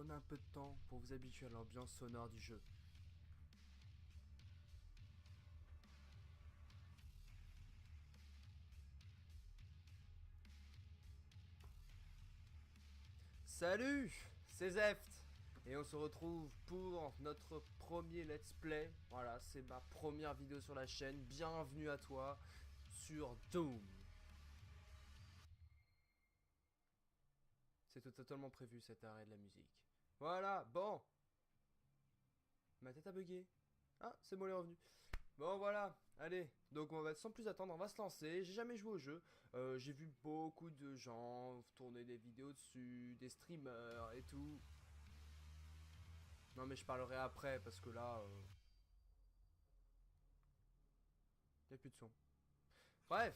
prendre un peu de temps pour vous habituer à l'ambiance sonore du jeu. Salut, c'est Zeft et on se retrouve pour notre premier let's play. Voilà, c'est ma première vidéo sur la chaîne. Bienvenue à toi sur Doom. C'était totalement prévu cet arrêt de la musique. Voilà, bon. Ma tête a bugué. Ah, c'est bon, elle est revenue. Bon voilà, allez, donc on va sans plus attendre, on va se lancer. J'ai jamais joué au jeu, j'ai vu beaucoup de gens tourner des vidéos dessus, des streamers et tout. Non mais je parlerai après parce que là, y a plus de son. Bref,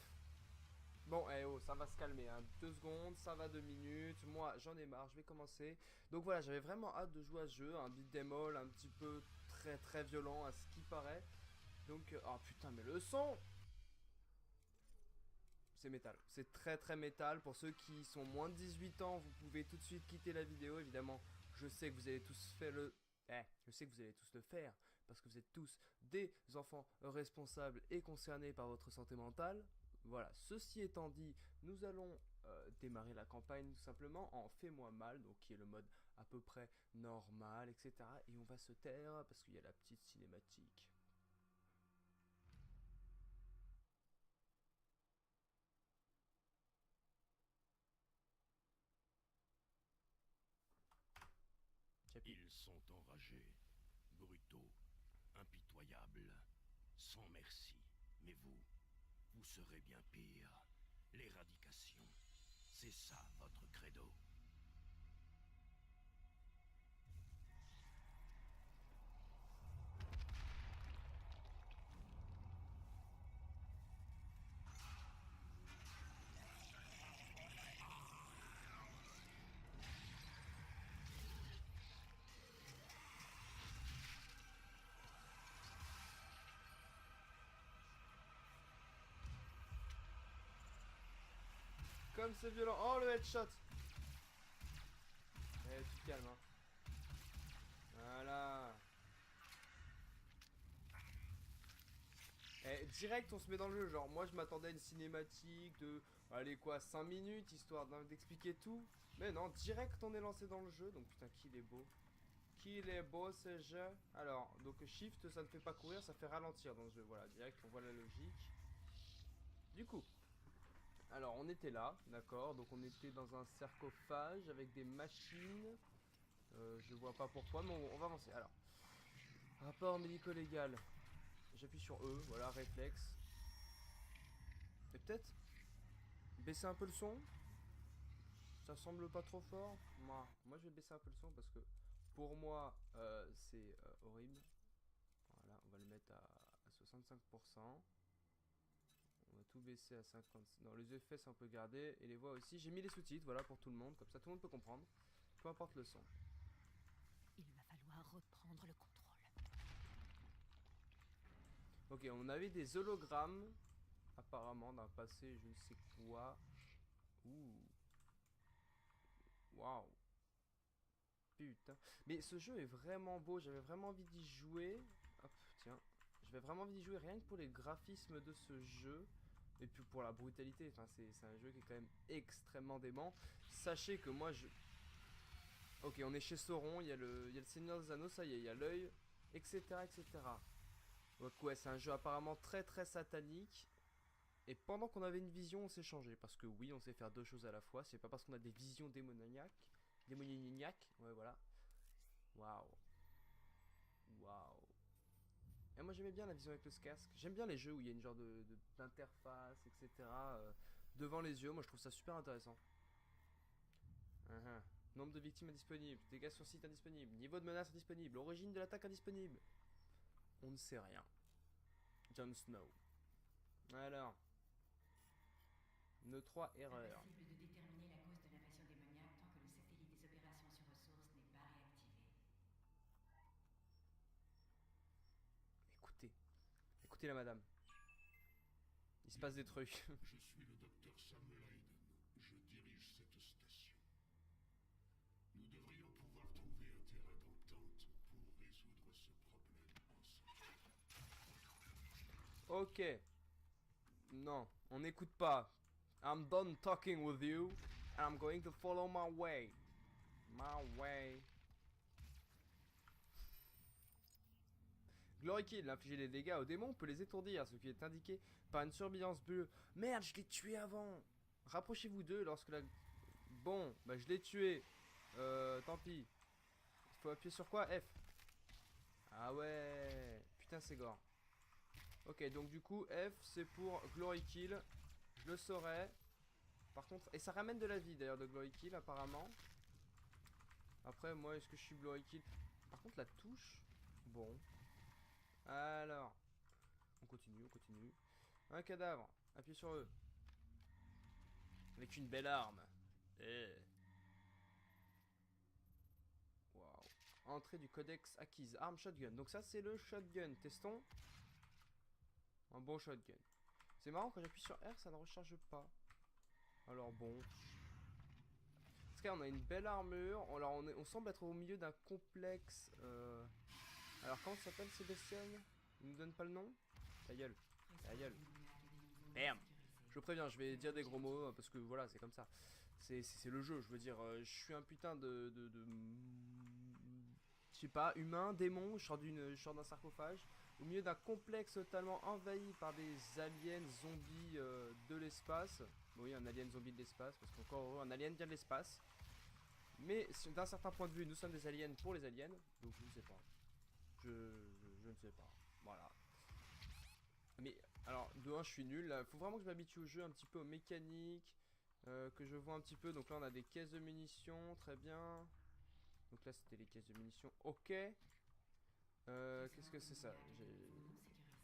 bon, eh oh, ça va se calmer, hein. 2 secondes, ça va 2 minutes, moi j'en ai marre, je vais commencer. Donc voilà, j'avais vraiment hâte de jouer à ce jeu, un beat'em all un petit peu très violent à ce qui paraît. Donc, oh putain mais le son! C'est métal, c'est très métal. Pour ceux qui sont moins de 18 ans, vous pouvez tout de suite quitter la vidéo. Évidemment, je sais que vous allez tous faire le... je sais que vous allez tous le faire, parce que vous êtes tous des enfants responsables et concernés par votre santé mentale. Voilà, ceci étant dit, nous allons démarrer la campagne tout simplement en Fais-moi mal, donc qui est le mode à peu près normal, etc. Et on va se taire parce qu'il y a la petite cinématique. Ils sont enragés, brutaux, impitoyables, sans merci. Mais vous serez bien pire. L'éradication, c'est ça votre credo. Comme c'est violent. Oh, le headshot. Eh, tu te calmes, hein. Voilà. Eh, direct, on se met dans le jeu. Genre, moi, je m'attendais à une cinématique de... Allez, quoi, 5 minutes, histoire d'expliquer tout. Mais non, direct, on est lancé dans le jeu. Donc, putain, qu'il est beau. Qu'il est beau, ce jeu. Alors, donc, shift, ça ne fait pas courir, ça fait ralentir dans ce jeu. Voilà, direct, on voit la logique. Du coup... Alors, on était là, d'accord. Donc, on était dans un sarcophage avec des machines. Je vois pas pourquoi, mais on va avancer. Alors, rapport médico-légal. J'appuie sur E, voilà, réflexe. Et peut-être baisser un peu le son. Ça semble pas trop fort. Moi, je vais baisser un peu le son parce que pour moi, c'est horrible. Voilà, on va le mettre à 65%. On va tout baisser à 50. Non, les effets, ça on peut garder. Et les voix aussi. J'ai mis les sous-titres, voilà, pour tout le monde. Comme ça, tout le monde peut comprendre. Peu importe le son. Il va falloir reprendre le contrôle. Ok, on avait des hologrammes. Apparemment, d'un passé, je ne sais quoi. Ouh. Waouh. Putain. Mais ce jeu est vraiment beau. J'avais vraiment envie d'y jouer. Hop, tiens. J'avais vraiment envie d'y jouer rien que pour les graphismes de ce jeu. Et puis pour la brutalité. Enfin, c'est un jeu qui est quand même extrêmement dément. Sachez que moi, je... Ok, on est chez Sauron. Il y a le Seigneur des Anneaux, ça y est, il y a l'œil. Etc, etc. Donc ouais, c'est un jeu apparemment très satanique. Et pendant qu'on avait une vision, on s'est changé. Parce que oui, on sait faire 2 choses à la fois. C'est pas parce qu'on a des visions démoniaques. Démoniaques. Ouais, voilà. Waouh. Waouh. Et moi, j'aimais bien la vision avec le casque. J'aime bien les jeux où il y a une genre d'interface, etc. Devant les yeux. Moi, je trouve ça super intéressant. Nombre de victimes indisponible. Dégâts sur site indisponible. Niveau de menace indisponible. Origine de l'attaque indisponible. On ne sait rien. Jon Snow. Alors. Nos 3 erreurs. Impossible de déterminer la cause de l'invasion démoniaque tant que le satellite des opérations sur ressources n'est pas réactivé. Écoutez. Écoutez la madame. Il se passe des trucs. Je suis le docteur Sam Lydon. Je dirige cette station. Nous devrions pouvoir trouver Ok. Non, on n'écoute pas. I'm done talking with you. And I'm going to follow my way. My way. Glory Kill, infliger des dégâts aux démons peut les étourdir, ce qui est indiqué par une surbrillance bleue. Merde, je l'ai tué avant. Rapprochez-vous d'eux lorsque la... Bon, bah je l'ai tué. Tant pis. Il faut appuyer sur quoi? F. Ah ouais. Putain, c'est gore. Ok, donc du coup, F, c'est pour Glory Kill. Je le saurais. Par contre, et ça ramène de la vie d'ailleurs de Glory Kill apparemment. Après, moi, est-ce que je suis Glory Kill? Par contre, la touche. Bon. Alors. On continue, on continue. Un cadavre. Appuyez sur eux. Avec une belle arme. Waouh. Entrée du codex acquise. Arme shotgun. Donc ça, c'est le shotgun. Testons. Un bon shotgun. C'est marrant, quand j'appuie sur R, ça ne recharge pas. Alors bon. Parce qu'on a une belle armure. Alors on semble être au milieu d'un complexe. Alors comment ça s'appelle ces bestioles? Il nous donne pas le nom? Ta gueule. Ta gueule. Merde. Je préviens, je vais dire des gros mots parce que voilà, c'est comme ça. C'est le jeu, je veux dire. Je suis un putain je sais pas, humain, démon. Je sors d'un sarcophage. Au milieu d'un complexe totalement envahi par des aliens zombies de l'espace. Oui, un alien zombie de l'espace, parce qu'encore un alien vient de l'espace. Mais d'un certain point de vue, nous sommes des aliens pour les aliens. Donc je ne sais pas. Je ne sais pas. Voilà. Mais alors, de 1, je suis nul. Là, faut vraiment que je m'habitue au jeu, un petit peu aux mécaniques. Que je vois un petit peu. Donc là, on a des caisses de munitions. Très bien. Donc là, c'était les caisses de munitions. Ok. Qu'est-ce que c'est ça?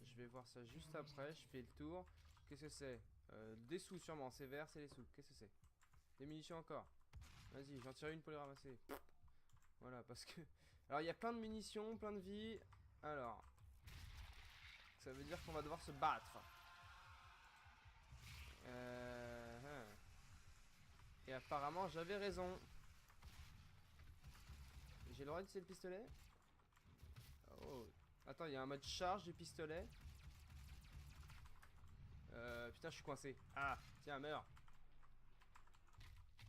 Je vais voir ça juste après. Je fais le tour. Qu'est-ce que c'est? Des sous sûrement. C'est vert, c'est les sous. Qu'est-ce que c'est? Des munitions encore. Vas-y, j'en tire une pour les ramasser. Voilà, parce que... Alors, il y a plein de munitions, plein de vie. Alors... Ça veut dire qu'on va devoir se battre. Et apparemment, j'avais raison. J'ai le droit d'utiliser le pistolet? Oh. Attends, il y a un mode charge du pistolet. Putain, je suis coincé. Ah, tiens, meurs.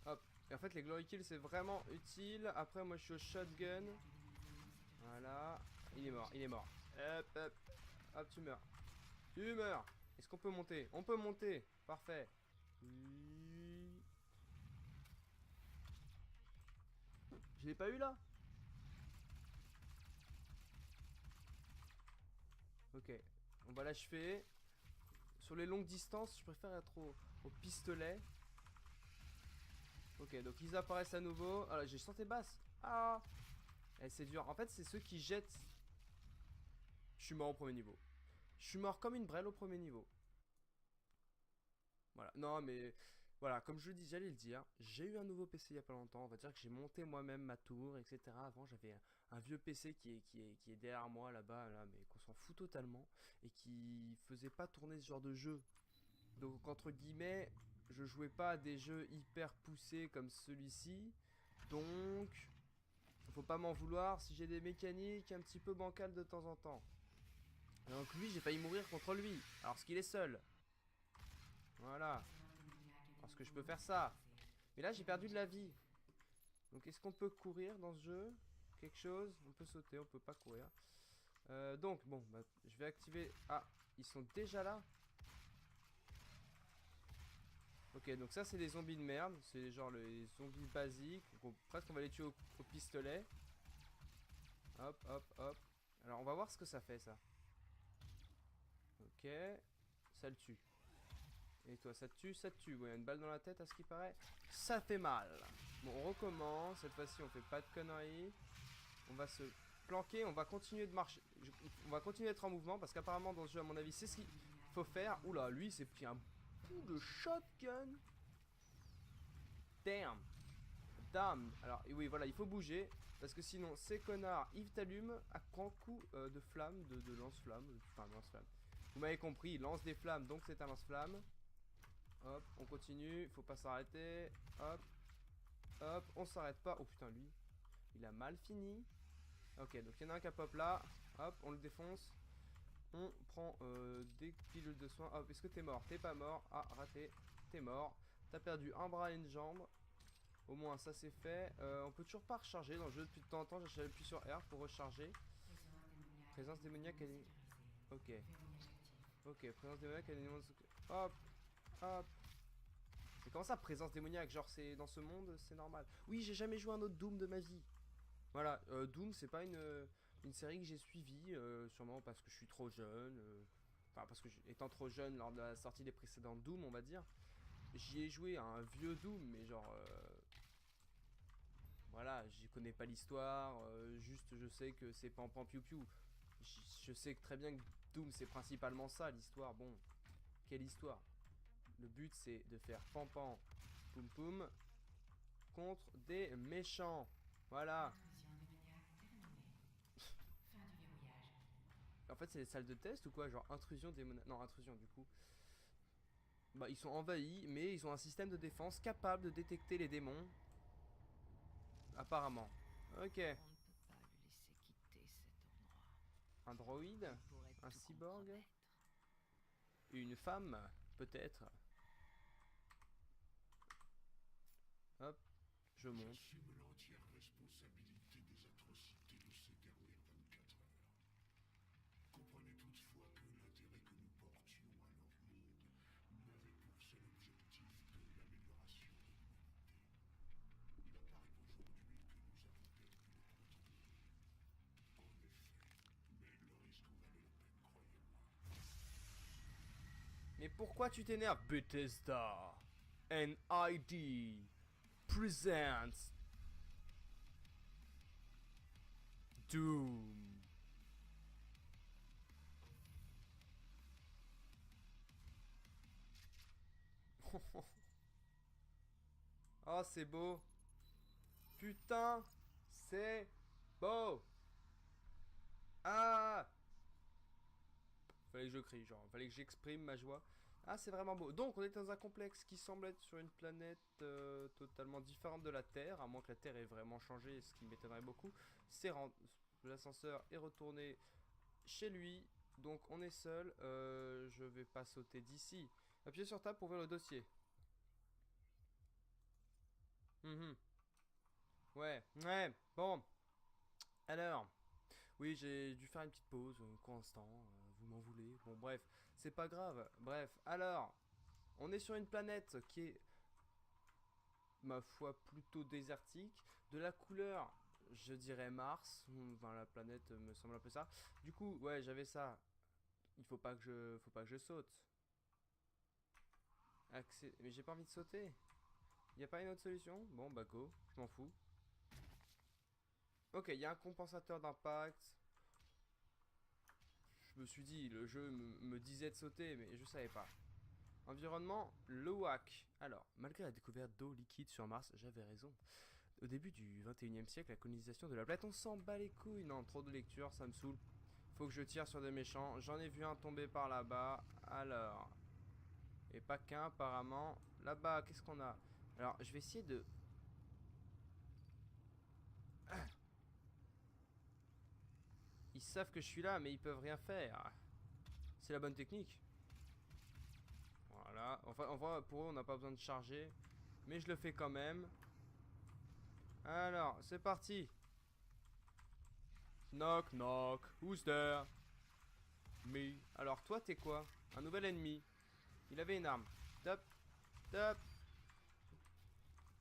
Hop. Et en fait, les glory kills, c'est vraiment utile. Après, moi, je suis au shotgun. Voilà. Il est mort, il est mort. Hop, hop. Hop, tu meurs. Tu meurs. Est-ce qu'on peut monter? On peut monter. Parfait. Oui. Je l'ai pas eu là? Ok. On va l'achever. Sur les longues distances, je préfère être au pistolet. Ok, donc ils apparaissent à nouveau. Ah là, j'ai santé basse. Ah, c'est dur. En fait, c'est ceux qui jettent. Je suis mort au premier niveau. Je suis mort comme une brêle au premier niveau. Voilà. Non, mais voilà, comme je le dis, j'allais le dire. J'ai eu un nouveau PC il y a pas longtemps. On va dire que j'ai monté moi-même ma tour, etc. Avant, j'avais un vieux PC qui est derrière moi là-bas, là, mais qu'on s'en fout totalement. Et qui faisait pas tourner ce genre de jeu. Donc, entre guillemets, je jouais pas à des jeux hyper poussés comme celui-ci. Donc, faut pas m'en vouloir si j'ai des mécaniques un petit peu bancales de temps en temps. Et donc lui, j'ai failli mourir contre lui. Alors qu'il est seul. Voilà. Parce que je peux faire ça. Mais là, j'ai perdu de la vie. Donc, est-ce qu'on peut courir dans ce jeu? Quelque chose? On peut sauter, on peut pas courir. Donc, bon, bah, je vais activer... Ah, ils sont déjà là? Ok, donc ça, c'est des zombies de merde. C'est genre les zombies basiques. Donc, presque, on va les tuer au pistolet. Hop, hop, hop. Alors, on va voir ce que ça fait, ça. Ok. Ça le tue. Et toi, ça te tue? Ça te tue. Ouais, une balle dans la tête, à ce qui paraît. Ça fait mal. Bon, on recommence. Cette fois-ci, on fait pas de conneries. On va se planquer. On va continuer de marcher. On va continuer d'être en mouvement. Parce qu'apparemment, dans ce jeu, à mon avis, c'est ce qu'il faut faire. Oula, lui, il s'est pris un coup de shotgun. Damn. Damn. Alors, oui, voilà, il faut bouger. Parce que sinon, ces connards, ils t'allument à grands coups de flamme, de lance-flamme. Enfin, lance-flamme. Vous m'avez compris, il lance des flammes, donc c'est un lance-flamme. Hop, on continue, faut pas s'arrêter. Hop, hop, on s'arrête pas. Oh putain, lui, il a mal fini. Ok, donc il y en a un qui a pop là. Hop, on le défonce. On prend des pilules de soins. Hop, est-ce que t'es mort? T'es pas mort. Ah, raté. T'es mort. T'as perdu un bras et une jambe. Au moins, ça c'est fait. On peut toujours pas recharger dans le jeu depuis de temps en temps. J'appuie sur R pour recharger. Présence démoniaque. Ok. Ok, présence démoniaque. Hop. Hop. Mais comment ça, présence démoniaque? Genre, c'est dans ce monde, c'est normal. Oui, j'ai jamais joué un autre Doom de ma vie. Voilà, Doom, c'est pas une série que j'ai suivie, sûrement parce que je suis trop jeune. Enfin, parce que étant trop jeune lors de la sortie des précédents Doom, on va dire. J'y ai joué à un vieux Doom, mais genre. Voilà, j'y connais pas l'histoire. Juste, je sais que c'est pam pam piou piou. Je sais que très bien que Doom, c'est principalement ça, l'histoire. Bon, quelle histoire? Le but, c'est de faire pam pam poum poum contre des méchants. Voilà. En fait, c'est les salles de test ou quoi? Genre intrusion démoniaque. Non, intrusion du coup. Bah, ils sont envahis, mais ils ont un système de défense capable de détecter les démons. Apparemment. Ok. On ne peut pas le laisser quitter cet endroit. Un droïde? Il pourrait Un tout cyborg? compromettre. Une femme? Peut-être. Hop. Je monte. J'assume l'entière responsabilité des atrocités de ces dernières 24 heures. Comprenez toutefois que l'intérêt que nous portions à leur monde n'avait pour seul objectif que l'amélioration de l'humanité. Il apparaît qu'aujourd'hui que nous avons perdu le contrôle. En effet, mais le risque en valait la peine, croyez-moi. Mais pourquoi tu t'énerves? Bethesda NID presents Doom. Oh, c'est beau. Putain, c'est beau. Ah, fallait que je crie, genre, fallait que j'exprime ma joie. Ah, c'est vraiment beau. Donc, on est dans un complexe qui semble être sur une planète totalement différente de la Terre, à moins que la Terre ait vraiment changé, ce qui m'étonnerait beaucoup. L'ascenseur est retourné chez lui, donc on est seul. Je vais pas sauter d'ici. Appuyez sur table pour ouvrir le dossier. Mhm. Ouais, ouais, bon. Alors, oui, j'ai dû faire une petite pause, constant, vous m'en voulez. Bon, bref, c'est pas grave. Bref, alors, on est sur une planète qui est, ma foi, plutôt désertique. De la couleur, je dirais Mars. Enfin, la planète me semble un peu ça. Du coup, ouais, j'avais ça. Il faut pas que je saute. Mais j'ai pas envie de sauter. Y a pas une autre solution? Bon, bah go, je m'en fous. Ok, il y a un compensateur d'impact. Je me suis dit, le jeu me disait de sauter, mais je savais pas. Environnement, Lowak. Alors, malgré la découverte d'eau liquide sur Mars, j'avais raison. Au début du 21e siècle, la colonisation de la planète, on s'en bat les couilles. Non, trop de lecture, ça me saoule. Faut que je tire sur des méchants. J'en ai vu un tomber par là-bas. Alors. Et pas qu'un, apparemment. Là-bas, qu'est-ce qu'on a? Alors, je vais essayer de... Ils savent que je suis là, mais ils peuvent rien faire. C'est la bonne technique. Voilà. Enfin, pour eux, on n'a pas besoin de charger. Mais je le fais quand même. Alors, c'est parti. Knock, knock. Who's there? Me. Alors, toi, t'es quoi? Un nouvel ennemi. Il avait une arme. Top. Top.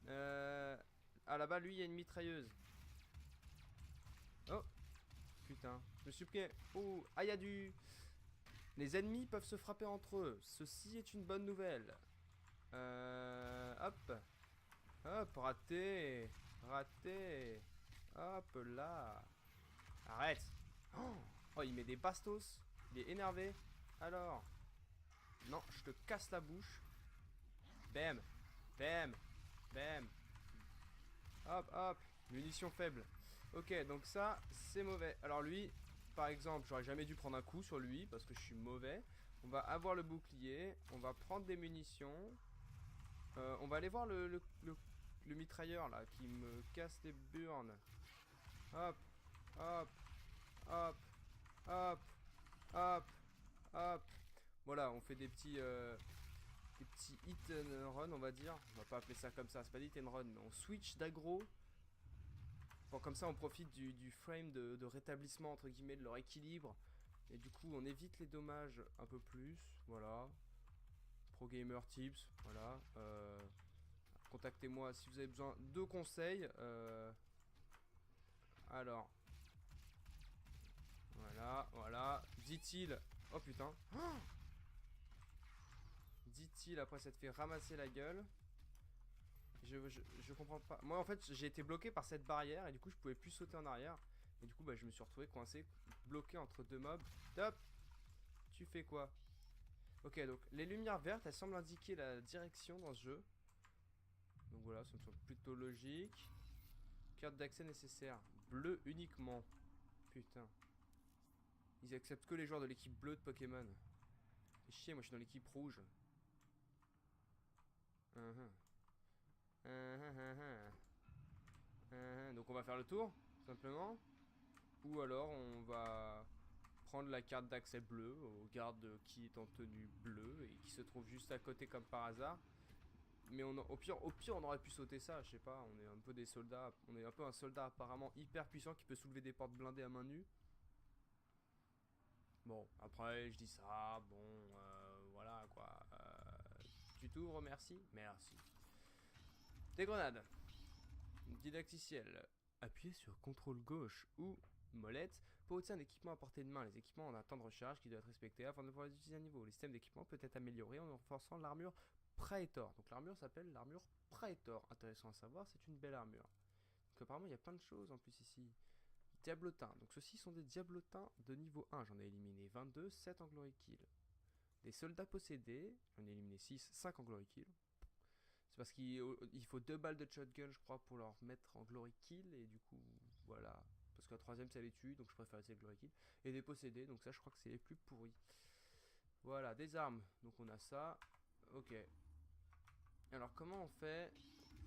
Ah, là-bas, lui, il y a une mitrailleuse. Oh. Putain. Je me suis pris... Oh. Ah, il y a du... Les ennemis peuvent se frapper entre eux. Ceci est une bonne nouvelle. Hop. Hop, raté. Raté. Hop là. Arrête. Oh, il met des bastos. Il est énervé. Alors. Non, je te casse la bouche. Bam. Bam. Bam. Hop, hop. Munition faible. Ok, donc ça, c'est mauvais. Alors lui, par exemple, j'aurais jamais dû prendre un coup sur lui parce que je suis mauvais. On va avoir le bouclier. On va prendre des munitions. On va aller voir le mitrailleur là qui me casse les burnes. Hop, hop, hop, hop, hop. Hop. Voilà, on fait des petits hit and run, on va dire. On va pas appeler ça comme ça, c'est pas des hit and run, mais on switch d'aggro. Bon, comme ça, on profite du frame de rétablissement, entre guillemets, de leur équilibre. Et du coup, on évite les dommages un peu plus. Voilà. Pro Gamer Tips, voilà. Contactez-moi si vous avez besoin de conseils. Alors. Voilà, voilà. Dit-il. Oh putain. Dit-il après s'être fait ramasser la gueule. Je comprends pas. Moi en fait j'ai été bloqué par cette barrière et du coup je pouvais plus sauter en arrière. Et du coup bah je me suis retrouvé coincé, bloqué entre deux mobs. Top. Tu fais quoi? Ok, donc les lumières vertes elles semblent indiquer la direction dans ce jeu. Donc voilà, ça me semble plutôt logique. Carte d'accès nécessaire. Bleu uniquement. Putain. Ils acceptent que les joueurs de l'équipe bleue de Pokémon. Fais chier, moi je suis dans l'équipe rouge. Donc on va faire le tour, tout simplement. Ou alors on va prendre la carte d'accès bleue au garde qui est en tenue bleue et qui se trouve juste à côté comme par hasard. Mais au pire on aurait pu sauter ça, je sais pas, on est un peu des soldats, on est un peu un soldat apparemment hyper puissant qui peut soulever des portes blindées à main nue. Bon, après je dis ça, bon, voilà quoi. Tu t'ouvres, merci. Merci. Des grenades. Didacticiel. Appuyez sur CTRL gauche ou molette pour utiliser un équipement à portée de main. Les équipements ont un temps de recharge qui doit être respecté afin de pouvoir les utiliser à niveau. Le système d'équipement peut être amélioré en renforçant l'armure Praetor. Donc l'armure s'appelle l'armure Praetor. Intéressant à savoir, c'est une belle armure. Donc apparemment il y a plein de choses en plus ici. Diablotins. Donc ceux-ci sont des diablotins de niveau 1. J'en ai éliminé 22, 7 en glory kill. Des soldats possédés. J'en ai éliminé 6, 5 en glory kill. C'est parce qu'il faut 2 balles de shotgun, je crois, pour leur mettre en glory kill. Et du coup, voilà. Parce que la troisième, ça les tue, donc je préfère essayer le glory kill. Et des possédés, donc ça, je crois que c'est les plus pourris. Voilà, des armes. Donc on a ça. Ok. Alors, comment on fait?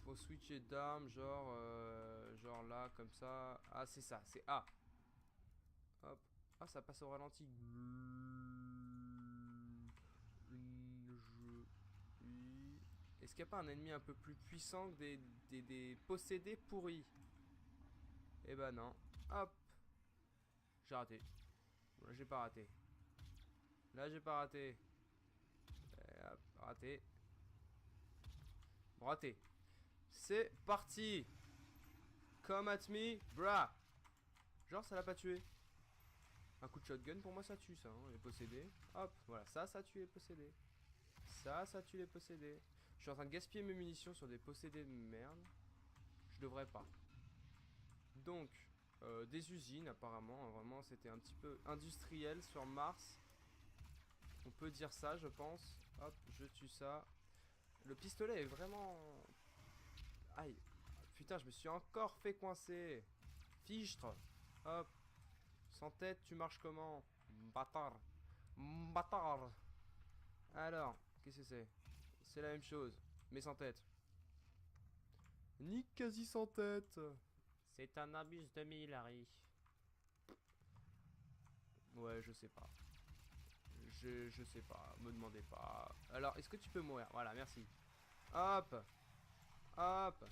Faut switcher d'armes, genre là, comme ça. Ah, c'est ça, c'est A. Hop. Ah, ça passe au ralenti. Est-ce qu'il n'y a pas un ennemi un peu plus puissant que des possédés pourris? Eh ben non. Hop. J'ai raté. Bon, là j'ai pas raté. Là j'ai pas raté. Hop, raté. Bon, raté. C'est parti. Come at me, brah. Genre ça l'a pas tué. Un coup de shotgun pour moi ça tue ça, hein, les possédés. Hop, voilà, ça tue les possédés. Ça tue les possédés. Je suis en train de gaspiller mes munitions sur des possédés de merde. Je devrais pas. Donc, des usines apparemment. Vraiment, c'était un petit peu industriel sur Mars. On peut dire ça, je pense. Hop, je tue ça. Le pistolet est vraiment... Aïe. Putain, je me suis encore fait coincer. Fichtre. Hop. Sans tête, tu marches comment? Bâtard. Bâtard. Alors, qu'est-ce que c'est? C'est la même chose, mais sans tête. Ni quasi sans tête. C'est un abus de Harry. Ouais, je sais pas. Je sais pas, me demandez pas. Alors, est-ce que tu peux mourir? Voilà, merci. Hop. Hop.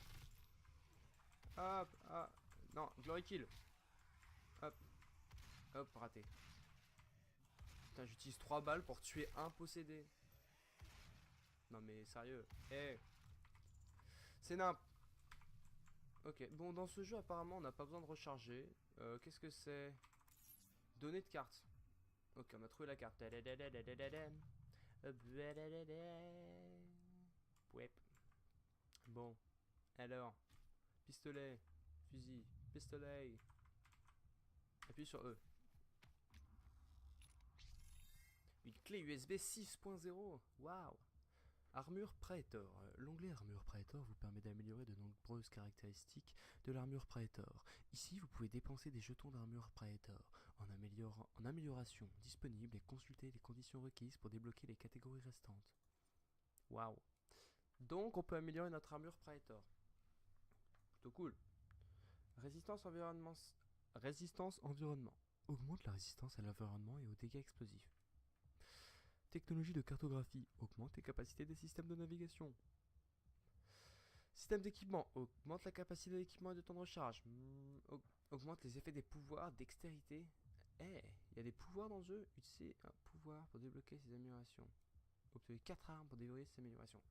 Hop. Ah. Non, glory kill. Hop. Hop, raté. Putain, j'utilise 3 balles pour tuer un possédé. Non mais sérieux. Eh. Hey. C'est nimp. Ok, bon dans ce jeu apparemment on n'a pas besoin de recharger. Qu'est-ce que c'est? Données de carte. Ok, on a trouvé la carte. Ouais. Bon. Alors. Pistolet. Fusil. Pistolet. Appuie sur E. Une clé USB 6.0. Waouh. Armure Praetor. L'onglet Armure Praetor vous permet d'améliorer de nombreuses caractéristiques de l'armure Praetor. Ici, vous pouvez dépenser des jetons d'armure Praetor en amélioration disponible et consulter les conditions requises pour débloquer les catégories restantes. Waouh. Donc, on peut améliorer notre armure Praetor. Plutôt cool. Résistance environnement. Augmente la résistance à l'environnement et aux dégâts explosifs. Technologie de cartographie. Augmente les capacités des systèmes de navigation. Système d'équipement. Augmente la capacité d'équipement et de temps de recharge. Augmente les effets des pouvoirs, dextérité. Eh, il y a des pouvoirs dans le jeu. Utilisez un pouvoir pour débloquer ces améliorations. Obtenez 4 armes pour déverrouiller ces améliorations.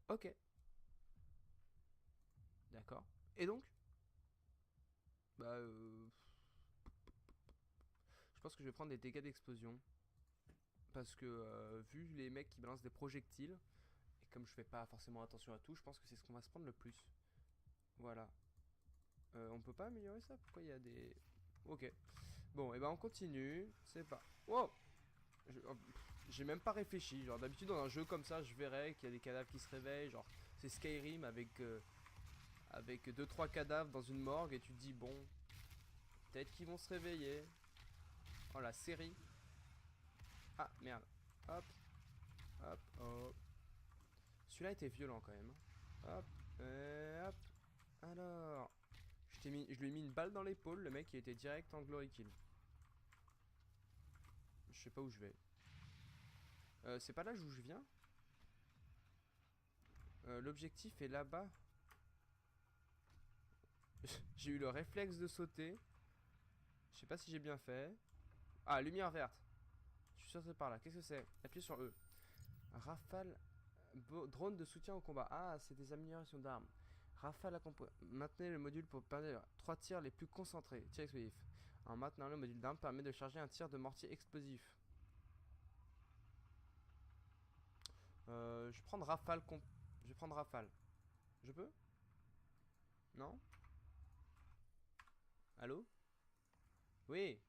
Ok. D'accord. Et donc bah je pense que je vais prendre des dégâts d'explosion. Parce que vu les mecs qui balancent des projectiles, et comme je fais pas forcément attention à tout, je pense que c'est ce qu'on va se prendre le plus. Voilà. On peut pas améliorer ça? Pourquoi il y a des... Ok. Bon, et ben on continue. C'est pas... Wow. J'ai même pas réfléchi. Genre d'habitude dans un jeu comme ça, je verrais qu'il y a des cadavres qui se réveillent. Genre c'est Skyrim avec 2-3 cadavres dans une morgue et tu te dis bon, peut-être qu'ils vont se réveiller. Oh la série. Ah merde. Hop. Hop. Hop. Celui-là était violent quand même. Hop. Hop. Alors. Je lui ai mis une balle dans l'épaule. Le mec il était direct en glory kill. Je sais pas où je vais. C'est pas là où je viens. L'objectif est là-bas. J'ai eu le réflexe de sauter. Je sais pas si j'ai bien fait. Ah, lumière verte. Je suis sûr que c'est par là. Qu'est-ce que c'est? Appuyez sur E. Rafale. Drone de soutien au combat. Ah, c'est des améliorations d'armes. Rafale à maintenez le module pour perdre 3 tirs les plus concentrés. Tir explosif. En maintenant le module d'arme permet de charger un tir de mortier explosif. Je vais prendre rafale. Je vais prendre rafale. Je peux? Non? Allô? Oui.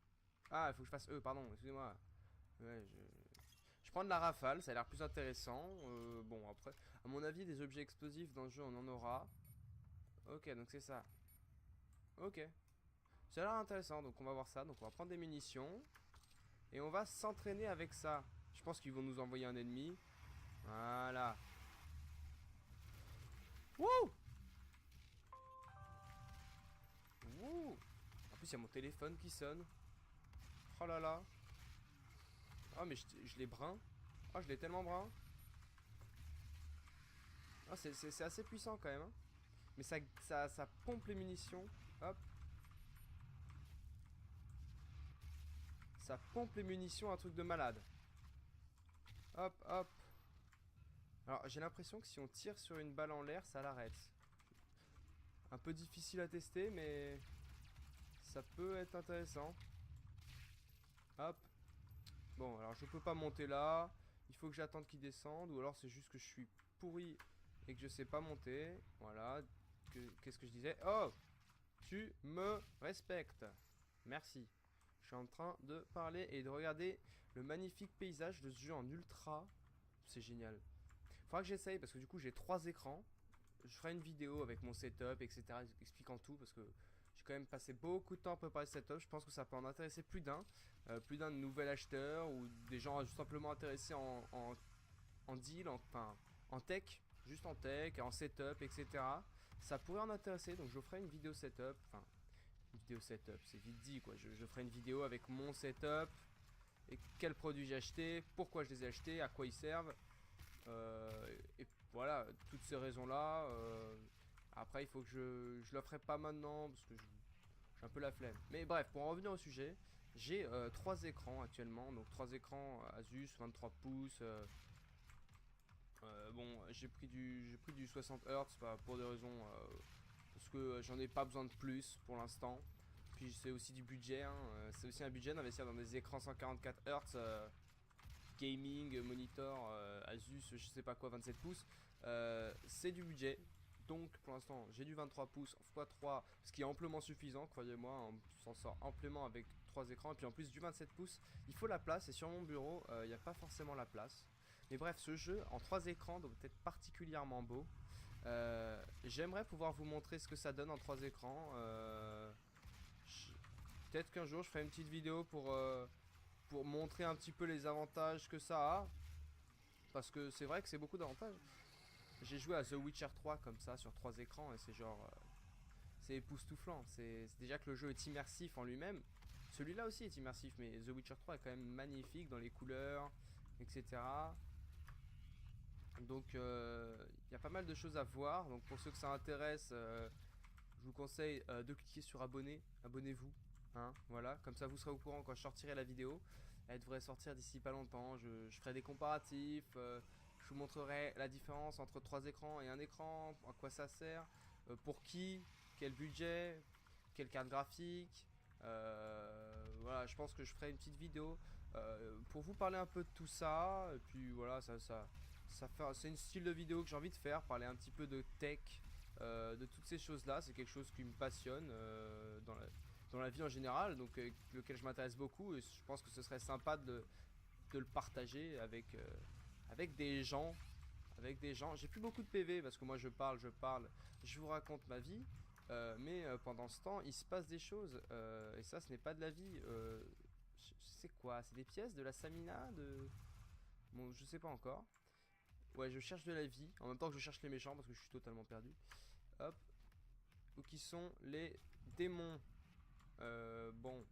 Ah, il faut que je fasse E, pardon, excusez-moi. Ouais, je prends de la rafale, ça a l'air plus intéressant. Bon, après, à mon avis, des objets explosifs dans le jeu, on en aura. Ok, donc c'est ça. Ok. Ça a l'air intéressant, donc on va voir ça. Donc on va prendre des munitions. Et on va s'entraîner avec ça. Je pense qu'ils vont nous envoyer un ennemi. Voilà. Wouh! Wouh! En plus, il y a mon téléphone qui sonne. Oh là là. Oh, mais je l'ai brun. Oh, je l'ai tellement brun. Oh, c'est assez puissant quand même. Hein. Mais ça pompe les munitions. Hop. Ça pompe les munitions, un truc de malade. Hop, hop. Alors, j'ai l'impression que si on tire sur une balle en l'air, ça l'arrête. Un peu difficile à tester, mais ça peut être intéressant. Hop. Bon, alors je peux pas monter là. Il faut que j'attende qu'il descende. Ou alors c'est juste que je suis pourri et que je sais pas monter. Voilà. Qu'est-ce que je disais? Oh! Tu me respectes. Merci. Je suis en train de parler et de regarder le magnifique paysage de ce jeu en ultra. C'est génial. Faudra que j'essaye parce que du coup j'ai 3 écrans. Je ferai une vidéo avec mon setup, etc. expliquant tout parce que j'ai quand même passé beaucoup de temps à préparer ce setup. Je pense que ça peut en intéresser plus d'un. Plus d'un nouvel acheteur ou des gens simplement intéressés en deal, enfin en tech. Juste en tech, en setup, etc. Ça pourrait en intéresser donc je ferai une vidéo setup. Enfin, une vidéo setup, c'est vite dit quoi. Je ferai une vidéo avec mon setup et quels produits j'ai acheté, pourquoi je les ai achetés, à quoi ils servent. Et voilà, toutes ces raisons là. Après, il faut que je le ferai pas maintenant parce que j'ai un peu la flemme. Mais bref, pour en revenir au sujet, j'ai 3 écrans actuellement. Donc 3 écrans Asus 23 pouces. Bon, j'ai pris du 60 Hz pour des raisons parce que j'en ai pas besoin de plus pour l'instant. Puis c'est aussi du budget. Hein, c'est aussi un budget d'investir dans des écrans 144 Hz. Gaming, monitor, Asus, je sais pas quoi, 27 pouces, c'est du budget. Donc pour l'instant j'ai du 23 pouces x3, ce qui est amplement suffisant, croyez-moi, on s'en sort amplement avec 3 écrans. Et puis en plus du 27 pouces, il faut la place et sur mon bureau, il n'y a pas forcément la place. Mais bref, ce jeu en 3 écrans doit être particulièrement beau. J'aimerais pouvoir vous montrer ce que ça donne en 3 écrans. Peut-être qu'un jour je ferai une petite vidéo pour montrer un petit peu les avantages que ça a. Parce que c'est vrai que c'est beaucoup d'avantages. J'ai joué à The Witcher 3 comme ça sur 3 écrans et c'est genre... c'est époustouflant. C'est déjà que le jeu est immersif en lui-même. Celui-là aussi est immersif mais The Witcher 3 est quand même magnifique dans les couleurs. etc. Donc il y a pas mal de choses à voir. Donc pour ceux que ça intéresse, je vous conseille de cliquer sur abonner. Abonnez-vous. Hein, voilà, comme ça vous serez au courant quand je sortirai la vidéo. Elle devrait sortir d'ici pas longtemps. Je ferai des comparatifs. Je vous montrerai la différence entre 3 écrans et un écran. À quoi ça sert. Pour qui. Quel budget. Quelle carte graphique. Voilà, je pense que je ferai une petite vidéo pour vous parler un peu de tout ça. Et puis voilà, c'est une style de vidéo que j'ai envie de faire. Parler un petit peu de tech. De toutes ces choses là, c'est quelque chose qui me passionne dans la vie en général, donc lequel je m'intéresse beaucoup, et je pense que ce serait sympa de le partager avec des gens. J'ai plus beaucoup de PV parce que moi je parle, je vous raconte ma vie, mais pendant ce temps il se passe des choses, et ça ce n'est pas de la vie. C'est quoi? C'est des pièces de la Samina bon, je sais pas encore. Ouais, je cherche de la vie en même temps que je cherche les méchants parce que je suis totalement perdu. Hop. Où qui sont les démons? Bon.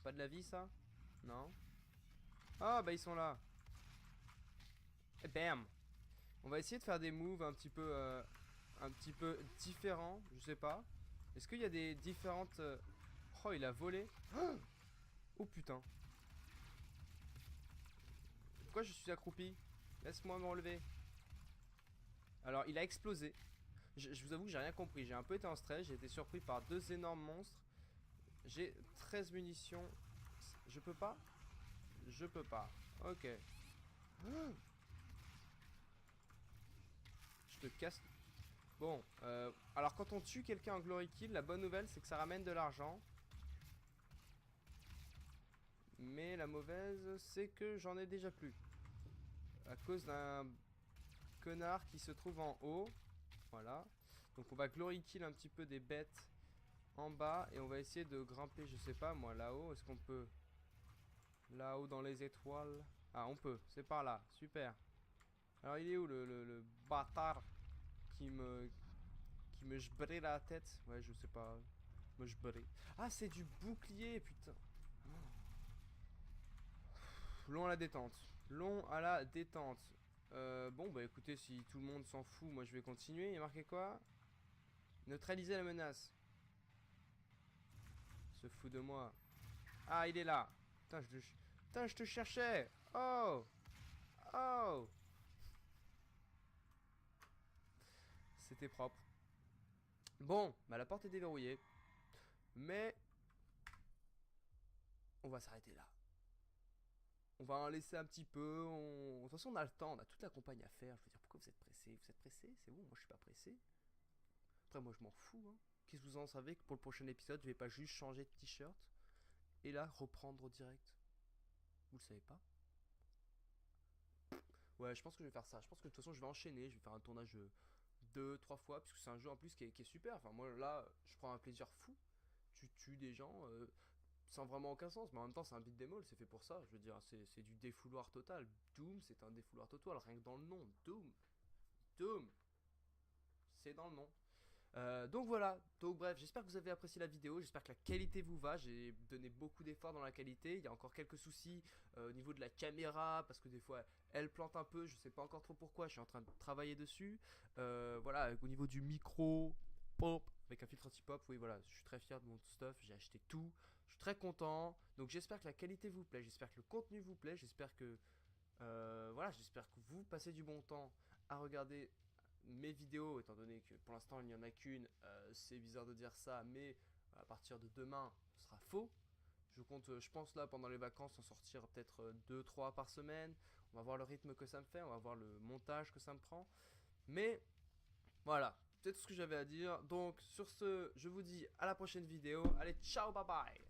Pas de la vie ça? Non. Ah bah ils sont là. Et bam. On va essayer de faire des moves un petit peu différents. Je sais pas. Est-ce qu'il y a des différentes... Oh, il a volé. Oh putain. Pourquoi je suis accroupi? Laisse-moi me relever. Alors il a explosé. Je vous avoue que j'ai rien compris. J'ai un peu été en stress. J'ai été surpris par 2 énormes monstres. J'ai 13 munitions. Je peux pas? Je peux pas. Ok. Je te casse. Bon. Alors quand on tue quelqu'un en glory kill, la bonne nouvelle c'est que ça ramène de l'argent. Mais la mauvaise c'est que j'en ai déjà plus. À cause d'un connard qui se trouve en haut. Voilà. Donc on va glory kill un petit peu des bêtes en bas. Et on va essayer de grimper, je sais pas moi, là-haut. Est-ce qu'on peut? Là-haut dans les étoiles. Ah, on peut, c'est par là, super. Alors il est où le bâtard qui me jbrait la tête? Ouais, je sais pas. Me jbrait. Ah, c'est du bouclier, putain. Long à la détente. Long à la détente. Bon, bah écoutez, si tout le monde s'en fout, moi je vais continuer. Il y a marqué quoi? Neutraliser la menace. Se fout de moi. Ah, il est là. Putain, je te cherchais. Oh. Oh. C'était propre. Bon, bah la porte est déverrouillée. Mais on va s'arrêter là. On va en laisser un petit peu. De toute façon, on a le temps. On a toute la campagne à faire. Je veux dire, pourquoi vous êtes pressé? Vous êtes pressé? C'est bon, moi je suis pas pressé. Après, moi je m'en fous. Hein. Qu'est-ce que vous en savez que pour le prochain épisode, je vais pas juste changer de t-shirt et là reprendre direct? Vous le savez pas? Ouais, je pense que je vais faire ça. Je pense que de toute façon, je vais enchaîner. Je vais faire un tournage 2, 3 fois. Puisque c'est un jeu en plus qui est super. Enfin, moi là, je prends un plaisir fou. Tu tues des gens sans vraiment aucun sens. Mais en même temps, c'est un beat'em all. C'est fait pour ça. Je veux dire, c'est du défouloir total. Doom, c'est un défouloir total. Rien que dans le nom. Doom. C'est dans le nom. Donc voilà, donc bref, j'espère que vous avez apprécié la vidéo, j'espère que la qualité vous va, j'ai donné beaucoup d'efforts dans la qualité, il y a encore quelques soucis au niveau de la caméra, parce que des fois elle plante un peu, je sais pas encore trop pourquoi, je suis en train de travailler dessus, voilà, au niveau du micro, pop, avec un filtre anti-pop, oui voilà, je suis très fier de mon stuff, j'ai acheté tout, je suis très content, donc j'espère que la qualité vous plaît, j'espère que le contenu vous plaît, j'espère que, voilà, j'espère que vous passez du bon temps à regarder mes vidéos, étant donné que pour l'instant il n'y en a qu'une, c'est bizarre de dire ça, mais à partir de demain ce sera faux. Je compte, je pense là pendant les vacances en sortir peut-être 2, 3 par semaine. On va voir le rythme que ça me fait, on va voir le montage que ça me prend. Mais voilà, c'est tout ce que j'avais à dire. Donc sur ce, je vous dis à la prochaine vidéo. Allez, ciao, bye bye.